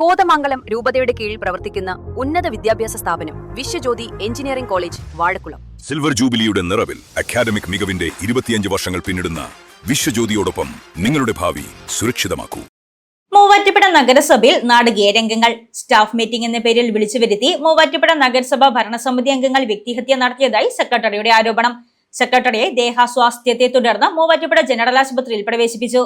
കോതമംഗലം രൂപതയുടെ കീഴിൽ പ്രവർത്തിക്കുന്ന ഉന്നത വിദ്യാഭ്യാസ സ്ഥാപനം Vishwajyothi engineering college Vazhakulam. Silver ജൂബിലിയുടെ നിറവിൽ അക്കാദമിക് മികവിന്റെ 25 വർഷങ്ങൾ പിന്നിടുന്ന വിശ്വജ്യോതിയോടൊപ്പം നിങ്ങളുടെ ഭാവി സുരക്ഷിതമാക്കൂ. മൂവാറ്റുപുഴ നഗരസഭയിൽ നാടകീയ രംഗങ്ങൾ. സ്റ്റാഫ് മീറ്റിംഗ് എന്ന പേരിൽ വിളിച്ചു വരുത്തി മൂവാറ്റുപുഴ നഗരസഭ ഭരണസമിതി അംഗങ്ങൾ വ്യക്തിഹത്യ നടത്തിയതായി സെക്രട്ടറിയുടെ ആരോപണം. സെക്രട്ടറിയെ ദേഹാസ്വാസ്ഥ്യത്തെ തുടർന്ന് മൂവാറ്റുപുഴ ജനറൽ ആശുപത്രിയിൽ പ്രവേശിപ്പിച്ചു.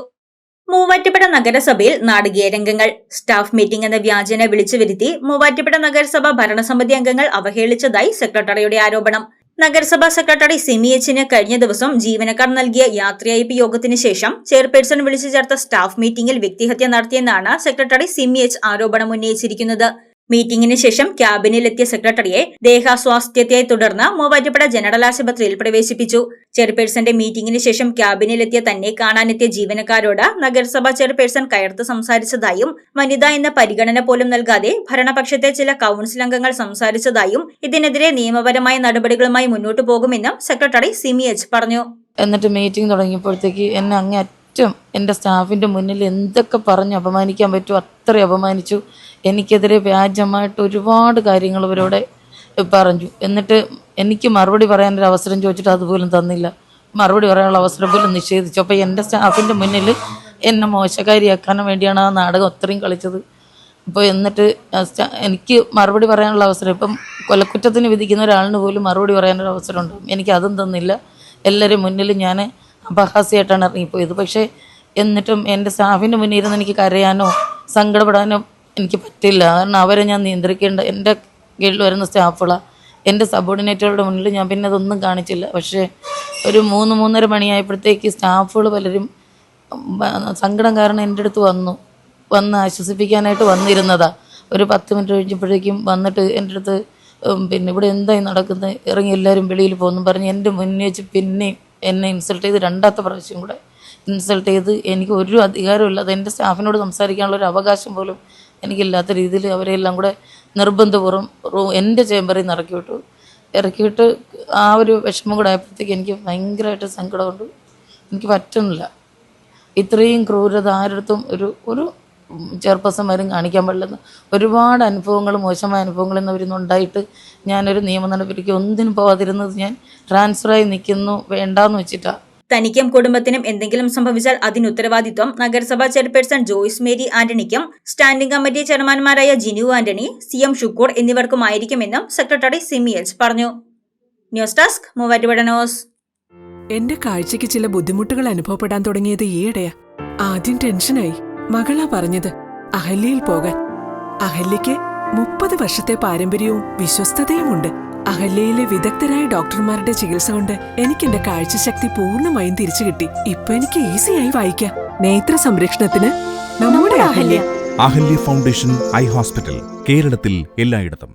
മൂവാറ്റുപുഴ നഗരസഭയിൽ നാടകീയ രംഗങ്ങൾ. സ്റ്റാഫ് മീറ്റിംഗ് എന്ന വ്യാജേന വിളിച്ചു വരുത്തി മൂവാറ്റുപുഴ നഗരസഭ ഭരണസമിതി അംഗങ്ങൾ അവഹേളിച്ചതായി സെക്രട്ടറിയുടെ ആരോപണം. നഗരസഭാ സെക്രട്ടറി സിമി എച്ചിന് കഴിഞ്ഞ ദിവസം ജീവനക്കാർ നൽകിയ യാത്രയയപ്പ് യോഗത്തിന് ശേഷം ചെയർപേഴ്സൺ വിളിച്ചു ചേർത്ത സ്റ്റാഫ് മീറ്റിംഗിൽ വ്യക്തിഹത്യ നടത്തിയെന്നാണ് സെക്രട്ടറി സിമി എച്ച് ആരോപണം ഉന്നയിച്ചിരിക്കുന്നത്. മീറ്റിംഗിന് ശേഷം ക്യാബിനിലെത്തിയ സെക്രട്ടറിയെ ദേഹാസ്വാസ്ഥ്യത്തെ തുടർന്ന് മൂവാറ്റുപുഴ ജനറൽ ആശുപത്രിയിൽ പ്രവേശിപ്പിച്ചു. ചെയർപേഴ്സന്റെ മീറ്റിംഗിന് ശേഷം ക്യാബിനിലെത്തിയ തന്നെ കാണാനെത്തിയ ജീവനക്കാരോട് നഗരസഭാ ചെയർപേഴ്സൺ കയർത്ത് സംസാരിച്ചതായും വനിത എന്ന പരിഗണന പോലും നൽകാതെ ഭരണപക്ഷത്തെ ചില കൌൺസിൽ അംഗങ്ങൾ സംസാരിച്ചതായും ഇതിനെതിരെ നിയമപരമായ നടപടികളുമായി മുന്നോട്ടു പോകുമെന്നും സെക്രട്ടറി സിമി എച്ച് പറഞ്ഞു. എന്നിട്ട് മീറ്റിംഗ് തുടങ്ങിയപ്പോഴത്തേക്ക് എന്നെ അങ്ങേയറ്റം എൻ്റെ സ്റ്റാഫിൻ്റെ മുന്നിൽ എന്തൊക്കെ പറഞ്ഞ് അപമാനിക്കാൻ പറ്റുമോ അത്രയും അപമാനിച്ചു. എനിക്കെതിരെ വ്യാജമായിട്ട് ഒരുപാട് കാര്യങ്ങൾ ഇവരോടെ പറഞ്ഞു. എന്നിട്ട് എനിക്ക് മറുപടി പറയാനൊരു അവസരം ചോദിച്ചിട്ട് അതുപോലും തന്നില്ല. മറുപടി പറയാനുള്ള അവസരം പോലും നിഷേധിച്ചു. അപ്പോൾ എൻ്റെ സ്റ്റാഫിൻ്റെ മുന്നിൽ എന്നെ മോശക്കാരിയാക്കാൻ വേണ്ടിയാണ് ആ നാടകം അത്രയും കളിച്ചത്. അപ്പോൾ എന്നിട്ട് എനിക്ക് മറുപടി പറയാനുള്ള അവസരം, ഇപ്പം കൊലക്കുറ്റത്തിന് വിധിക്കുന്ന ഒരാളിന് പോലും മറുപടി പറയാനൊരു അവസരമുണ്ട്. എനിക്കതും തന്നില്ല. എല്ലാവരും മുന്നിൽ ഞാൻ അപഹാസ്യമായിട്ടാണ് ഇറങ്ങിപ്പോയത്. പക്ഷേ എന്നിട്ടും എൻ്റെ സ്റ്റാഫിൻ്റെ മുന്നിൽ ഇരുന്ന് എനിക്ക് കരയാനോ സങ്കടപ്പെടാനോ എനിക്ക് പറ്റില്ല. കാരണം അവരെ ഞാൻ നിയന്ത്രിക്കേണ്ട എൻ്റെ കീഴിൽ വരുന്ന സ്റ്റാഫുകളാണ്. എൻ്റെ സബോർഡിനേറ്റുകളുടെ മുന്നിൽ ഞാൻ പിന്നെ അതൊന്നും കാണിച്ചില്ല. പക്ഷേ ഒരു 3-3:30 മണിയായപ്പോഴത്തേക്ക് സ്റ്റാഫുകൾ പലരും സങ്കടം കാരണം എൻ്റെ അടുത്ത് വന്ന് ആശ്വസിപ്പിക്കാനായിട്ട് വന്നിരുന്നതാണ്. ഒരു 10 മിനിറ്റ് കഴിഞ്ഞപ്പോഴേക്കും വന്നിട്ട് എൻ്റെ അടുത്ത് പിന്നെ ഇവിടെ എന്തായി നടക്കുന്നത്, ഇറങ്ങി എല്ലാവരും വെളിയിൽ പോകുന്നു പറഞ്ഞ് എൻ്റെ മുന്നിൽ വെച്ച് പിന്നെയും എന്നെ ഇൻസൾട്ട് ചെയ്ത് 2ാമത്തെ പ്രാവശ്യം കൂടെ ഇൻസൾട്ട് ചെയ്ത് എനിക്ക് ഒരു അധികാരമില്ല. അത് എൻ്റെ സ്റ്റാഫിനോട് സംസാരിക്കാനുള്ള ഒരു അവകാശം പോലും എനിക്കില്ലാത്ത രീതിയിൽ അവരെല്ലാം കൂടെ നിർബന്ധപൂർവ്വം എൻ്റെ ചേംബറിൽ നിന്ന് ഇറക്കിവിട്ട് ആ ഒരു വിഷമം കൂടെ ആയപ്പോഴത്തേക്ക് എനിക്ക് ഭയങ്കരമായിട്ട് സങ്കടമുണ്ട്. എനിക്ക് പറ്റുന്നില്ല. ഇത്രയും ക്രൂരത ആരടുത്തും ഒരു ചെയർപേഴ്സന്മാരും കാണിക്കാൻ പാടില്ലെന്ന് ഒരുപാട് അനുഭവങ്ങൾ, മോശമായ അനുഭവങ്ങൾ എന്നവരിന്നുണ്ടായിട്ട് ഞാനൊരു നിയമ നടപടിക്ക് ഒന്നിനും പോകാതിരുന്നത് ഞാൻ ട്രാൻസ്ഫറായി നിൽക്കുന്നു വേണ്ടാന്ന് വെച്ചിട്ടാണ്. തനിക്കും കുടുംബത്തിനും എന്തെങ്കിലും സംഭവിച്ചാൽ അതിന് ഉത്തരവാദിത്വം നഗരസഭാ ചെയർപേഴ്സൺ ജോയ്സ് മേരി ആന്റണിക്കും സ്റ്റാൻഡിംഗ് കമ്മിറ്റി ചെയർമാൻമാരായ ജിനു ആന്റണി, CM ഷുക്കൂർ എന്നിവർക്കുമായിരിക്കുമെന്നും സെക്രട്ടറി സിമി എച്ച് പറഞ്ഞു. News desk Muvattupuzha news. എന്റെ കാഴ്ചയ്ക്ക് ചില ബുദ്ധിമുട്ടുകൾ അനുഭവപ്പെടാൻ തുടങ്ങിയത് ഈയിടെയാ. ആദ്യം ടെൻഷനായി. മകളാ പറഞ്ഞത് അഹല്യയിൽ പോകാൻ. അഹല്യയ്ക്ക് 30 വർഷത്തെ പാരമ്പര്യവും വിശ്വസ്തതയുമുണ്ട്. അഹല്യയിലെ വിദഗ്ധരായ ഡോക്ടർമാരുടെ ചികിത്സ കൊണ്ട് എനിക്ക് എന്റെ കാഴ്ചശക്തി പൂർണ്ണമായും തിരിച്ചു കിട്ടി. ഇപ്പൊ എനിക്ക് ഈസിയായി വായിക്കാം. നേത്ര സംരക്ഷണത്തിന് നമ്മുടെ Ahalya. Ahalya foundation eye hospital, കേരളത്തിൽ എല്ലായിടത്തും.